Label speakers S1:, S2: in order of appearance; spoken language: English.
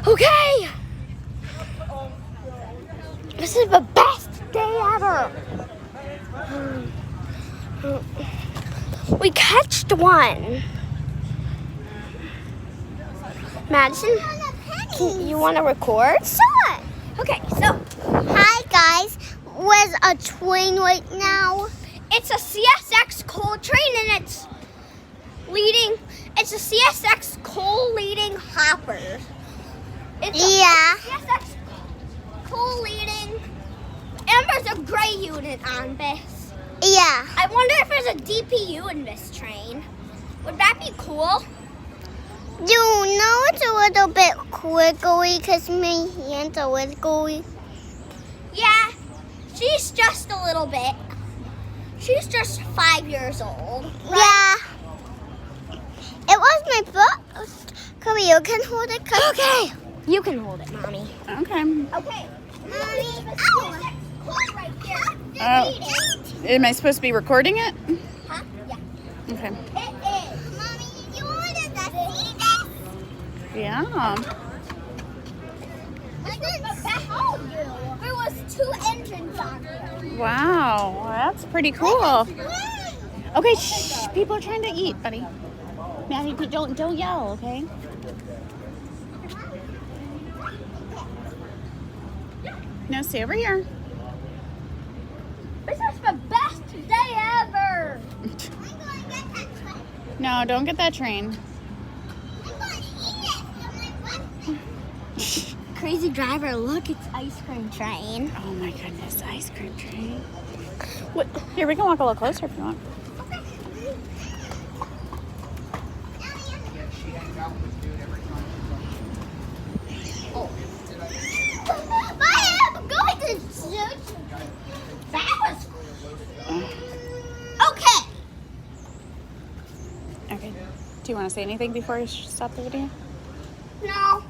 S1: Okay. This is the best day ever. We catched one. Madison, you want to record?
S2: Sure.
S1: Okay, so
S2: Hi guys, where's a train right now?
S1: it's a CSX coal train and it's a CSX coal leading hopper. It's
S2: Yeah.
S1: a CSX coal leading, and there's a gray unit on this.
S2: Yeah.
S1: I wonder if there's a DPU in this train. Would that be cool?
S2: You know it's a little bit wiggly because my hands are wiggly.
S1: Yeah, she's just a little bit. She's just 5 years old.
S2: Yeah. It was my foot. Come here, you can hold it.
S1: Okay. You can hold it, Mommy.
S3: Okay.
S1: Okay.
S2: Mommy,
S1: Right here.
S3: Oh. Am I supposed to be recording it?
S1: Huh? Yeah.
S3: Okay.
S1: It is.
S2: Mommy, you wanted to see this?
S3: Yeah.
S1: There was 2 engines on here.
S3: Wow. That's pretty cool. Okay, shh. People are trying to eat, buddy. Maddie, don't yell, okay? No, stay over here.
S1: This is the best day ever.
S2: I'm going to get that train.
S3: No, don't get that train.
S2: I'm going to eat it on my butt.
S1: Crazy driver, look, it's ice cream train.
S3: Oh my goodness, ice cream train. What? Here, we can walk a little closer if you want.
S1: I'm going to shoot. That was okay.
S3: Okay. Do you want to say anything before you stop the video?
S1: No.